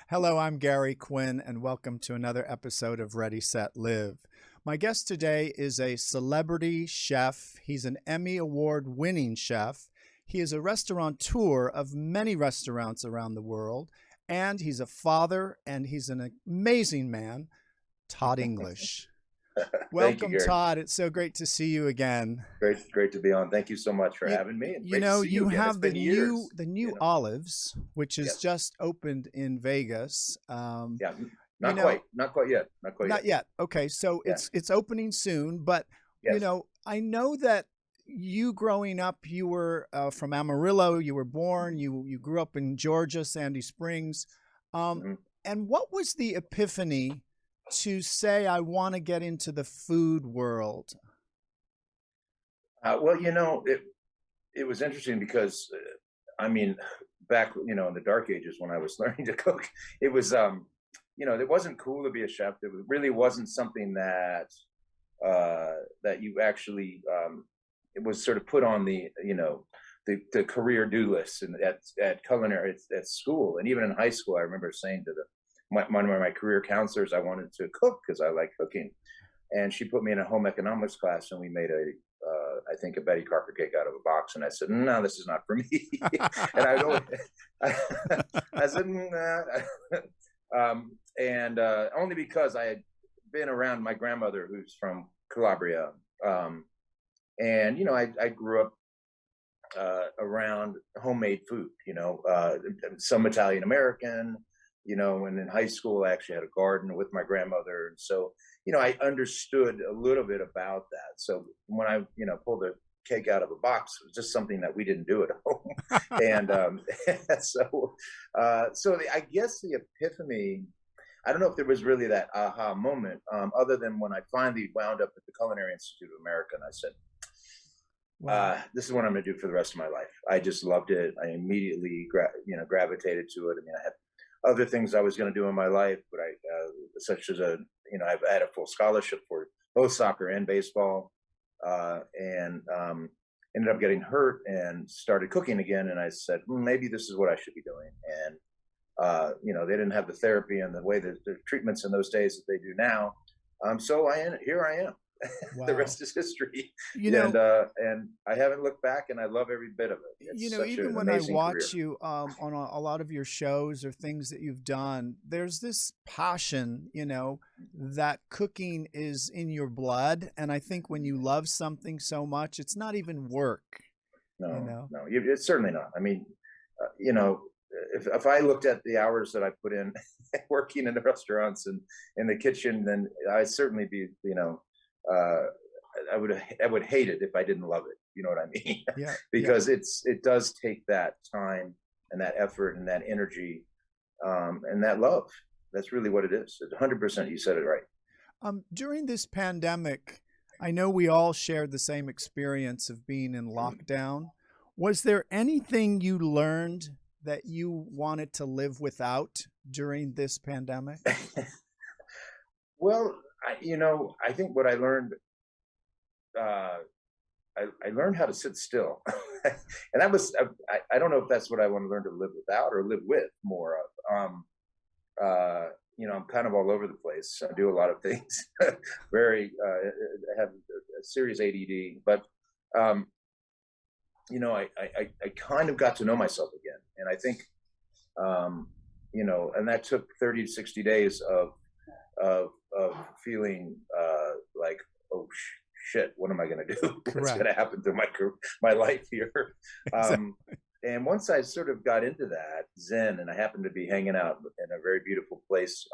Hello, I'm Gary Quinn, and welcome to another episode of Ready, Set, Live. My guest today is a celebrity chef. He's an Emmy Award-winning chef. He is a restaurateur of many restaurants around the world, and he's a father, and he's an amazing man, Todd English. Welcome, you, Todd. It's so great to see you again. Great to be on. Thank you so much for having me. You know, you have the new know. Olives, which is Yes. just opened in Vegas. Yeah, not yet. Okay, so Yeah. it's opening soon, but Yes. you know, I know that you growing up, you were from Amarillo. You were born. You grew up in Georgia, Sandy Springs. And what was the epiphany to say, I want to get into the food world? Well, you know, it was interesting because, I mean, back, you know, in the dark ages when I was learning to cook, it was, you know, it wasn't cool to be a chef. It really wasn't something that that you actually, it was sort of put on the, you know, the career do list and at culinary at school. And even in high school, I remember saying to one of my career counselors, I wanted to cook because I like cooking. And she put me in a home economics class and we made I think a Betty Crocker cake out of a box. And I said, no, this is not for me. And I said, nah. And only because I had been around my grandmother who's from Calabria. And, you know, I grew up around homemade food, you know, some Italian American, you know, and in high school, I actually had a garden with my grandmother. And so, you know, I understood a little bit about that. So when I, you know, pulled a cake out of a box, it was just something that we didn't do at home. And so I guess the epiphany, I don't know if there was really that aha moment, other than when I finally wound up at the Culinary Institute of America. And I said, wow. This is what I'm going to do for the rest of my life. I just loved it. I immediately, gravitated to it. I mean, I had other things I was going to do in my life, but such as I've had a full scholarship for both soccer and baseball, and ended up getting hurt and started cooking again. And I said, maybe this is what I should be doing. And, you know, they didn't have the therapy and the way that the treatments in those days that they do now. So here I am. Wow. The rest is history. You know, and I haven't looked back, and I love every bit of it. It's, you know, even when I watch you on a lot of your shows or things that you've done, there's this passion, you know, that cooking is in your blood. And I think when you love something so much, it's not even work. No, you know? No, it's certainly not. I mean, you know, if I looked at the hours that I put in working in the restaurants and in the kitchen, then I'd certainly be, you know, I would hate it if I didn't love it. You know what I mean? Yeah. Because it does take that time and that effort and that energy, and that love. That's really what it is. It's 100%. You said it right. During this pandemic, I know we all shared the same experience of being in lockdown. Was there anything you learned that you wanted to live without during this pandemic? Well, I think what I learned, I learned how to sit still. And that was, I don't know if that's what I want to learn to live without or live with more of. You know, I'm kind of all over the place. I do a lot of things. I have a serious ADD, but, you know, I kind of got to know myself again. And I think, you know, and that took 30 to 60 days of feeling like, oh shit, what am I going to do? What's going to happen to my life here? And once I sort of got into that zen, and I happened to be hanging out in a very beautiful place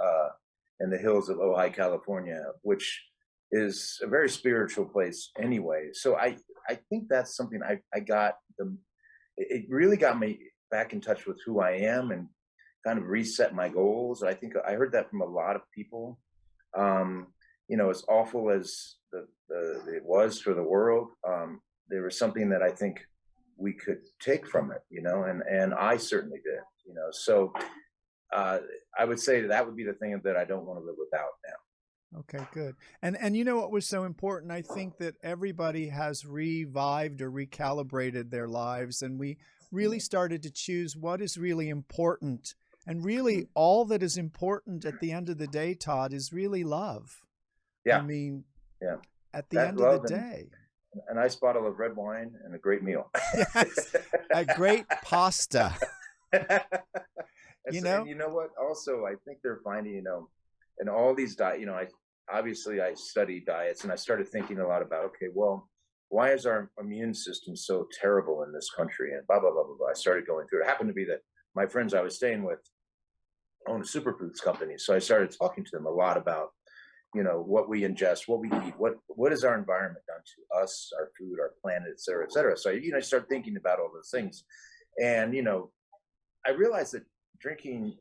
in the hills of Ojai, California, which is a very spiritual place anyway. So I think that's something I got. It really got me back in touch with who I am and kind of reset my goals. I think I heard that from a lot of people. You know, as awful as it was for the world, there was something that I think we could take from it, you know, and I certainly did, you know. So I would say that would be the thing that I don't want to live without now. Okay, good. And you know what was so important? I think that everybody has revived or recalibrated their lives, and we really started to choose what is really important. And really, all that is important at the end of the day, Todd, is really love. Yeah. I mean, yeah. At the end of the day. A nice bottle of red wine and a great meal. Yes, a great pasta. And you know what? Also, I think they're finding, in all these diet, I study diets, and I started thinking a lot about, okay, well, why is our immune system so terrible in this country? And blah, blah, blah, blah, blah. I started going through it. It happened to be that my friends I was staying with own a superfoods company. So I started talking to them a lot about, what we ingest, what we eat, what is our environment done to us, our food, our planet, et cetera, et cetera. So, I start thinking about all those things. And, I realized that drinking,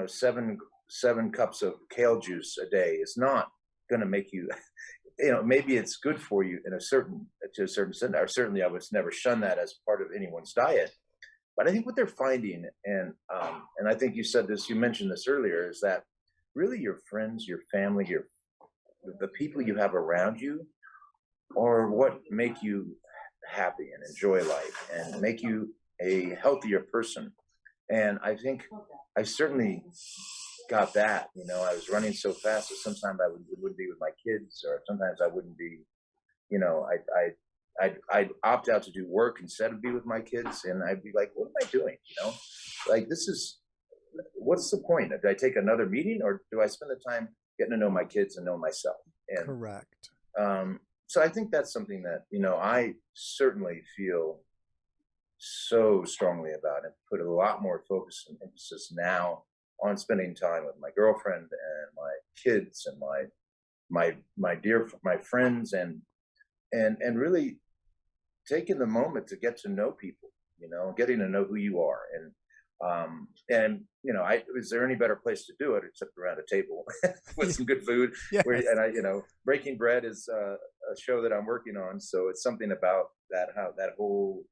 7 cups of kale juice a day is not going to make you, maybe it's good for you to a certain extent. Or certainly I would never shun that as part of anyone's diet. But I think what they're finding, and I think you mentioned this earlier, is that really your friends, your family, the people you have around you are what make you happy and enjoy life and make you a healthier person. And I think I certainly got that. I was running so fast that sometimes I wouldn't be with my kids, or sometimes I wouldn't be, I'd opt out to do work instead of be with my kids, and I'd be like, what am I doing? What's the point? Do I take another meeting, or do I spend the time getting to know my kids and know myself? And correct. So I think that's something that, I certainly feel so strongly about, and put a lot more focus and emphasis now on spending time with my girlfriend and my kids and my friends, and really taking the moment to get to know people, getting to know who you are. Is there any better place to do it except around a table with some good food? Yes. Breaking Bread is a show that I'm working on. So it's something about how that whole,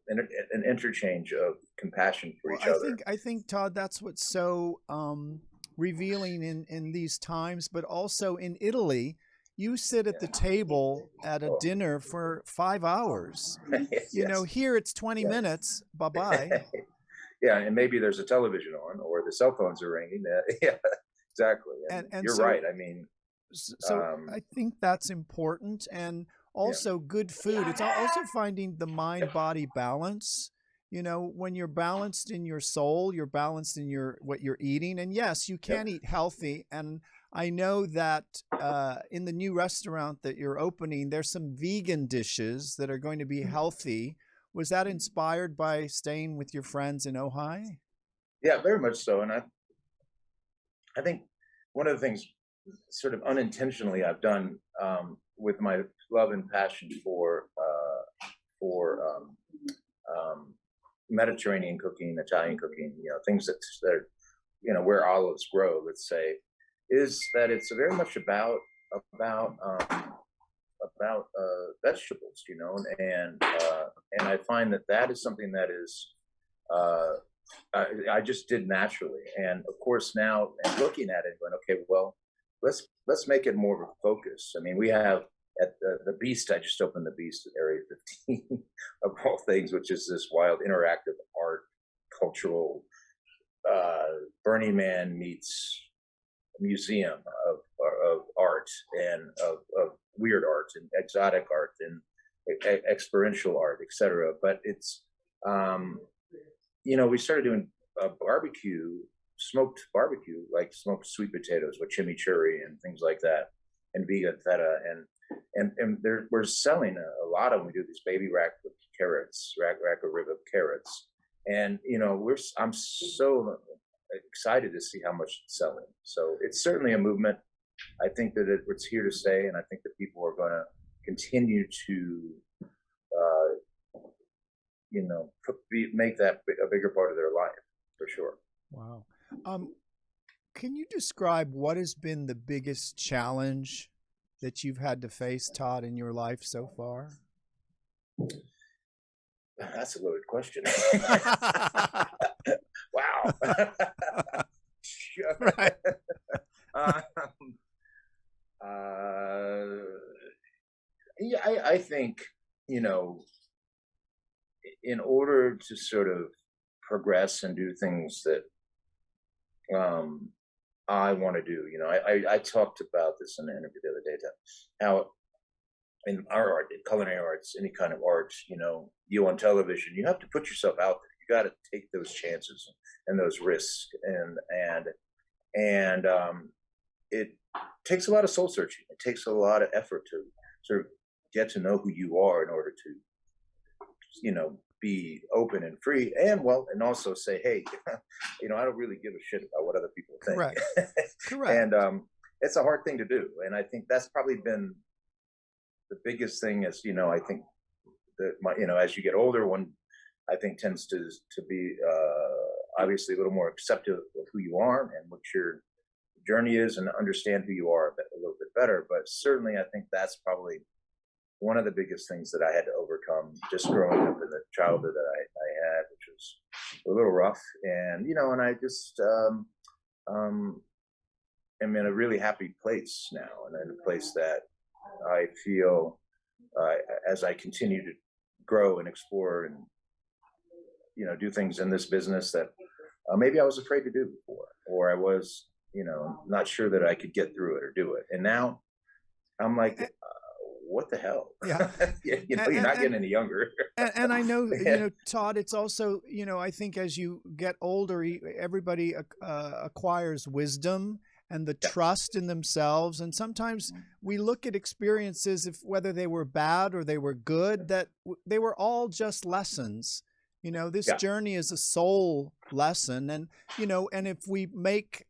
an interchange of compassion for each other. I think, Todd, that's what's so revealing in these times, but also in Italy. You sit at the table at a dinner for 5 hours. Yes. Here it's 20 minutes. Bye-bye. Yeah, and maybe there's a television on, or the cell phones are ringing. Yeah, exactly. And you're right. I mean, so I think that's important. And also good food. It's also finding the mind-body balance. When you're balanced in your soul, you're balanced in what you're eating. And yes, you can eat healthy. And I know that in the new restaurant that you're opening, there's some vegan dishes that are going to be healthy. Was that inspired by staying with your friends in Ojai? Yeah, very much so. And I think one of the things sort of unintentionally I've done with my love and passion for Mediterranean cooking, Italian cooking, things that are, where olives grow, let's say, is that it's very much about vegetables, and I find that is something that is I just did naturally. And of course now, and looking at it, going, okay, well, let's make it more of a focus. I mean, we have at the Beast. I just opened the Beast at Area 15 of all things, which is this wild interactive art, cultural Burning Man meets museum of art, and of weird art and exotic art and experiential art, etc. But it's we started doing smoked barbecue, like smoked sweet potatoes with chimichurri and things like that, and vegan feta, and we're selling a lot of them. We do these baby rack of carrots, rack of rib of carrots, and I'm so excited to see how much it's selling. So it's certainly a movement. I think that it's here to stay, and I think that people are going to continue to, make that a bigger part of their life, for sure. Wow. Can you describe what has been the biggest challenge that you've had to face, Todd, in your life so far? That's a loaded question. Wow. Right. um, uh, yeah, I think, you know, in order to sort of progress and do things that um, I want to do, I talked about this in an interview the other day, how in our art, in culinary arts, any kind of art, you on television, you have to put yourself out there. You got to take those chances and those risks, and it takes a lot of soul searching. It takes a lot of effort to sort of get to know who you are in order to, be open and free, and also say, hey, I don't really give a shit about what other people think. Correct. And Correct. it's a hard thing to do, and I think that's probably been the biggest thing. Is I think that as you get older, one I think tends to be obviously a little more accepting of who you are and what your journey is, and understand who you are a little bit better. But certainly, I think that's probably one of the biggest things that I had to overcome just growing up in the childhood that I had, which was a little rough. And I just am in a really happy place now, and in a place that I feel as I continue to grow and explore and do things in this business that maybe I was afraid to do before, or I was not sure that I could get through it or do it. And now I'm like, what the hell? Yeah. You're not getting any younger. And I know, Todd, it's also, I think as you get older, everybody acquires wisdom and the trust in themselves. And sometimes we look at experiences, whether they were bad or they were good, that they were all just lessons. This journey is a soul lesson. And, and if we make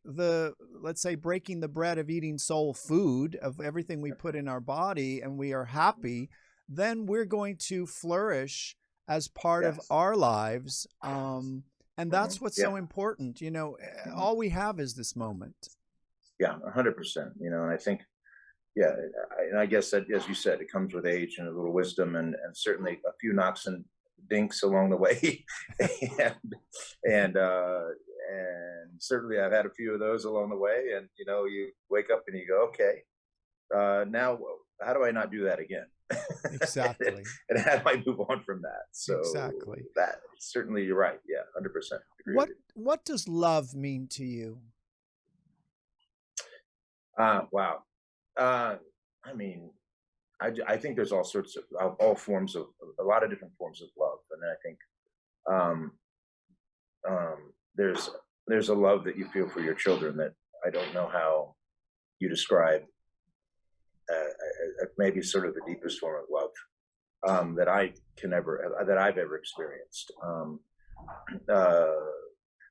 let's say, breaking the bread of eating soul food, of everything we put in our body, and we are happy, then we're going to flourish as part of our lives. And that's what's so important. All we have is this moment. Yeah, 100%. And I think, and I guess that, as you said, it comes with age and a little wisdom, and certainly a few knocks and dinks along the way, and certainly I've had a few of those along the way. And you wake up and you go, okay, now how do I not do that again? Exactly. And how do I move on from that? So exactly, that certainly, you're right. Yeah, 100% agree. What does love mean to you? Wow. I mean, I think there's all sorts of all forms of a lot of different forms of love, and I think there's a love that you feel for your children that I don't know how you describe. Maybe sort of the deepest form of love that I've ever experienced.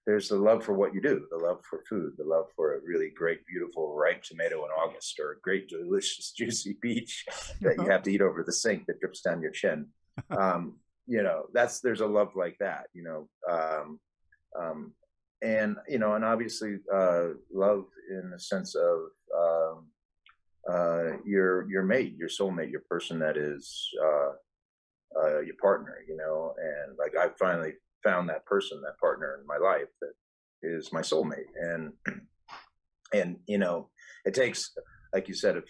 There's the love for what you do, the love for food, the love for a really great, beautiful, ripe tomato in August, or a great, delicious, juicy peach that you have to eat over the sink that drips down your chin. There's a love like that, and obviously love in the sense of your mate, your soulmate, your person that is your partner, and like I finally found that person, that partner in my life that is my soulmate. And it takes, like you said, a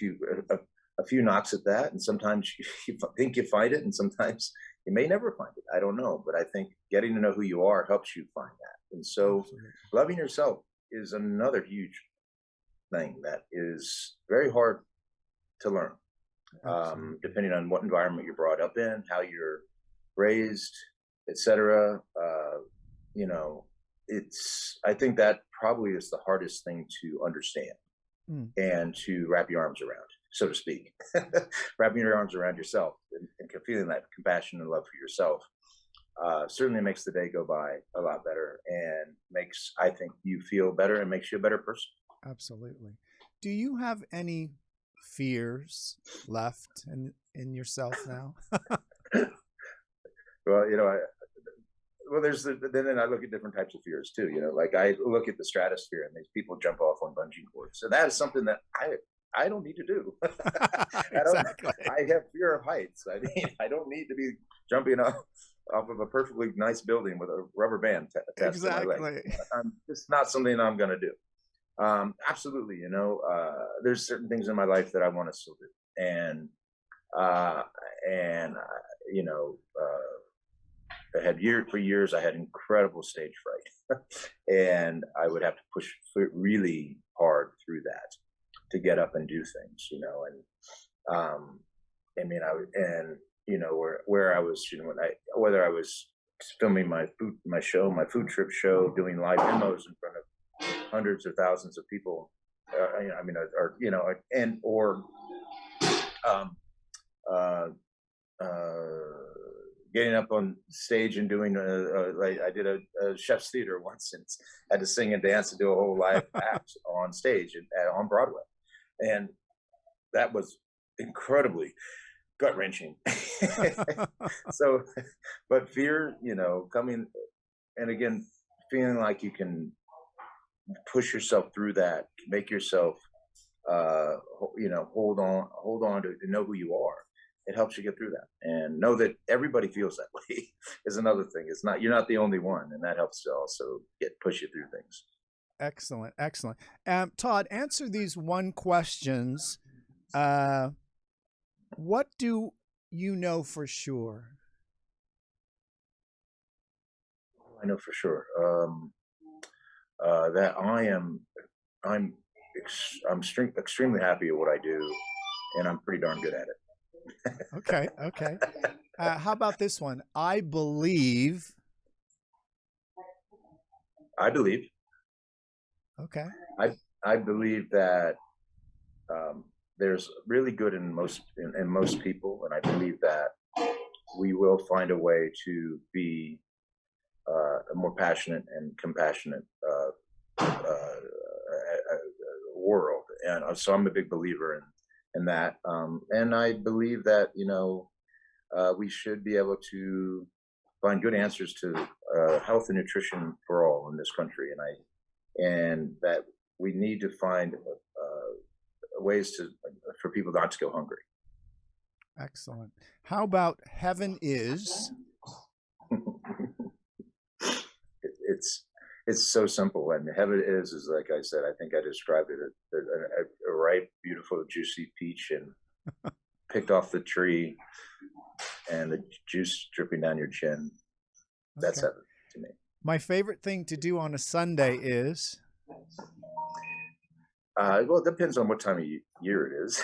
few knocks at that, and sometimes you think you find it, and sometimes you may never find it. I don't know, but I think getting to know who you are helps you find that. And so Absolutely. Loving yourself is another huge thing that is very hard to learn, depending on what environment you're brought up in, how you're raised, etc. I think that probably is the hardest thing to understand and to wrap your arms around, so to speak. Wrapping your arms around yourself and feeling that compassion and love for yourself certainly makes the day go by a lot better, and makes, I think, you feel better and makes you a better person. Absolutely. Do you have any fears left in yourself now? Well, then I look at different types of fears too. Like I look at the stratosphere and these people jump off on bungee cords. So that is something that I don't need to do. Exactly. I have fear of heights. I mean, I don't need to be jumping off of a perfectly nice building with a rubber band attached to my leg. It's not something I'm going to do. Absolutely, there's certain things in my life that I want to still do, and you know, I had for years I had incredible stage fright, and I would have to push really hard through that to get up and do things, I mean, where I was, whether I was filming my food trip show, doing live demos in front of hundreds or thousands of people, getting up on stage and doing like I did a chef's theater once, and had to sing and dance and do a whole live act on stage on Broadway, and that was incredibly gut wrenching. So, but fear, coming, and again, feeling like you can push yourself through that, make yourself, hold on to know who you are. It helps you get through that, and know that everybody feels that way is another thing. You're not the only one, and that helps to also push you through things. Excellent. Todd, answer these one questions. What do you know for sure? I know for sure that I'm extremely happy at what I do, and I'm pretty darn good at it. Okay. How about this one? I believe. Okay. I believe that there's really good in most people, and I believe that we will find a way to be a more passionate and compassionate world, and so I'm a big believer in that, and I believe that we should be able to find good answers to health and nutrition for all in this country, and that we need to find ways for people not to go hungry. Excellent. How about heaven is? It's so simple. And heaven is like I said, I think I described it, a ripe, beautiful, juicy peach, and picked off the tree, and the juice dripping down your chin. That's heaven to me. My favorite thing to do on a Sunday is? Well, it depends on what time of year it is.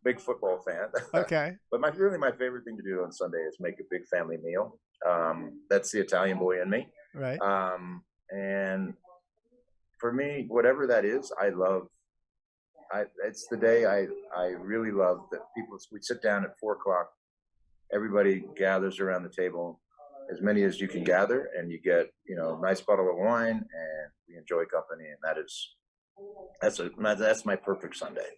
Big football fan. Okay. But my favorite thing to do on Sunday is make a big family meal. That's the Italian boy in me. Right. And for me, whatever that is, it's the day I really love that we sit down at 4:00. Everybody gathers around the table, as many as you can gather, and you get, a nice bottle of wine, and we enjoy company. And that's my perfect Sunday.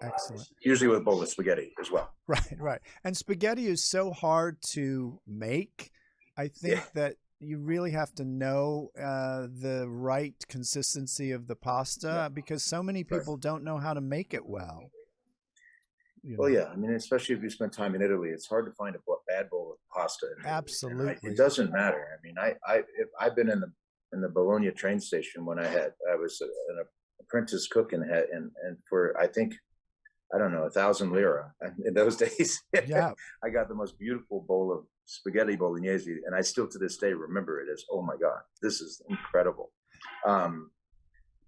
Excellent. Usually with a bowl of spaghetti as well. Right. And spaghetti is so hard to make. I think that you really have to know the right consistency of the pasta, because so many people don't know how to make it well. Well, yeah. I mean, especially if you spend time in Italy, it's hard to find a bad bowl of pasta. Absolutely. It doesn't matter. I mean, I've been in the Bologna train station when I was an apprentice cook, and for, I think, I don't know, 1,000 lira in those days. Yeah. I got the most beautiful bowl of spaghetti bolognese, and I still to this day remember it as, oh my God, this is incredible.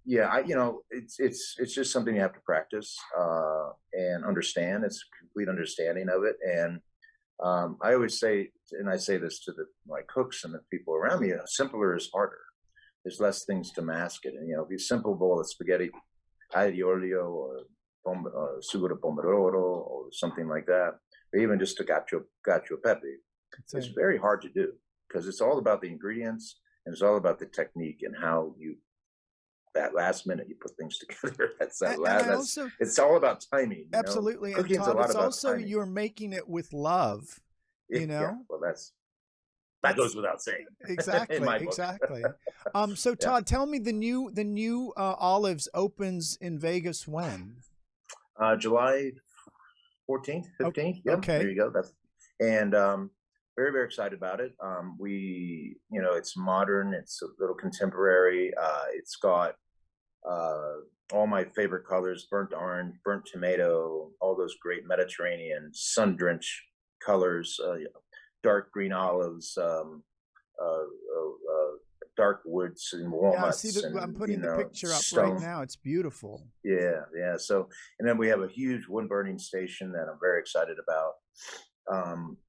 It's just something you have to practice and understand. It's a complete understanding of it. And I always say, and I say this to my cooks and the people around me, simpler is harder. There's less things to mask it. And, if you simple bowl of spaghetti, aglio or sugo de pomodoro or something like that, or even just a cacio pepe, it's very hard to do, because it's all about the ingredients, and it's all about the technique and how that last minute you put things together. It's all about timing. Absolutely. Cooking's and Todd, a lot it's about also timing. You're making it with love. Yeah, well, that goes without saying. Exactly. Exactly. So Todd, tell me, the new Olives opens in Vegas when? July 14th, 15th. Yeah, okay. There you go. very, very excited about it. It's modern. It's a little contemporary. It's got all my favorite colors: burnt orange, burnt tomato, all those great Mediterranean sun-drenched colors, dark green olives, dark woods and Yeah, I see walnuts, that. and I'm putting the picture up right stone. now. It's beautiful. Yeah, yeah. So, and then we have a huge wood burning station that I'm very excited about.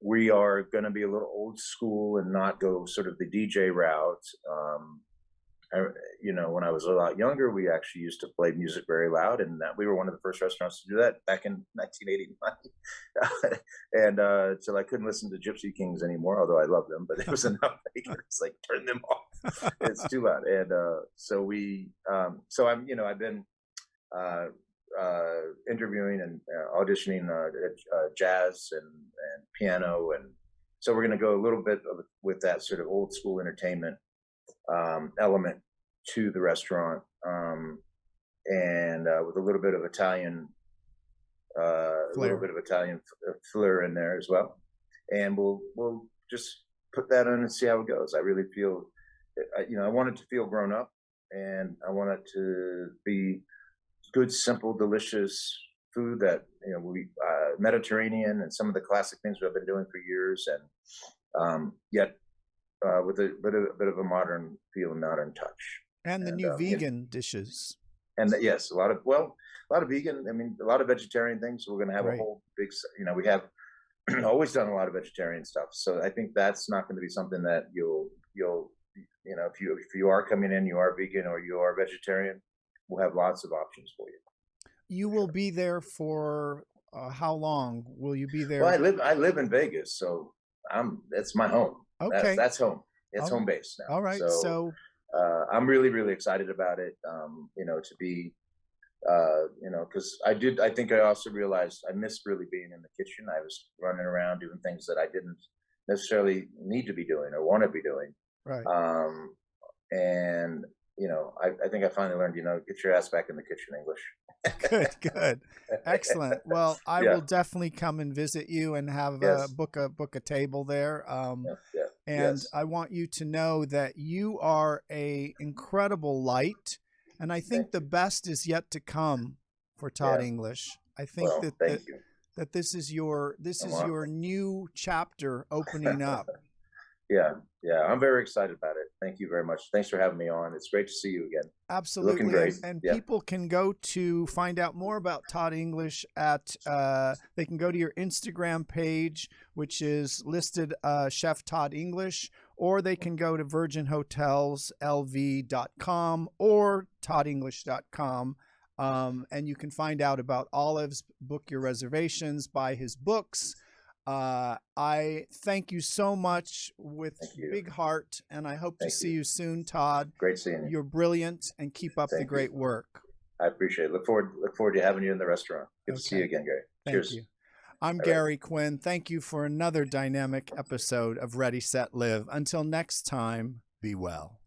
We are going to be a little old school and not go sort of the DJ route. When I was a lot younger, we actually used to play music very loud, and we were one of the first restaurants to do that back in 1989. And so I couldn't listen to Gypsy Kings anymore, although I love them, but it was enough. It's like, turn them off. It's too loud. And I've been interviewing and auditioning jazz and piano, and so we're going to go a little bit with that sort of old school entertainment element to the restaurant, and with a little bit of Italian, flair in there as well. And we'll just put that on and see how it goes. I really feel, I want it to feel grown up, and I want it to be good, simple, delicious food that we Mediterranean and some of the classic things we've been doing for years, and yet with a bit of a modern feel and modern touch. And the new vegan dishes. And yes, a lot of vegan. I mean, a lot of vegetarian things. So we're going to have a whole big. We have always done a lot of vegetarian stuff. So I think that's not going to be something that you'll if you are coming in, you are vegan or you are vegetarian, we'll have lots of options for you. You will be there for how long? Will you be there? Well, I live in Vegas, so that's my home. Okay, that's home. It's home base now. All right. So I'm really, really excited about it. To be, because I think I also realized I missed really being in the kitchen. I was running around doing things that I didn't necessarily need to be doing or want to be doing. Right. And I think I finally learned, get your ass back in the kitchen, English. Good. Excellent. Well, I will definitely come and visit you and have book a table there. And I want you to know that you are a incredible light, and I think the best is yet to come for Todd English. I think that this is your new chapter opening up. Yeah, I'm very excited about it. Thank you very much. Thanks for having me on. It's great to see you again. Absolutely. Looking great. And people can go to find out more about Todd English at, they can go to your Instagram page, which is listed Chef Todd English, or they can go to virginhotelslv.com or toddenglish.com. And you can find out about Olive's, book your reservations, buy his books. I thank you so much with big heart, and I hope to see you soon, Todd. Great seeing you. You're brilliant, and keep up the great work. I appreciate it. Look forward to having you in the restaurant. Good to see you again, Gary. Cheers. Thank you. I'm Gary Quinn. Thank you for another dynamic episode of Ready, Set, Live. Until next time, be well.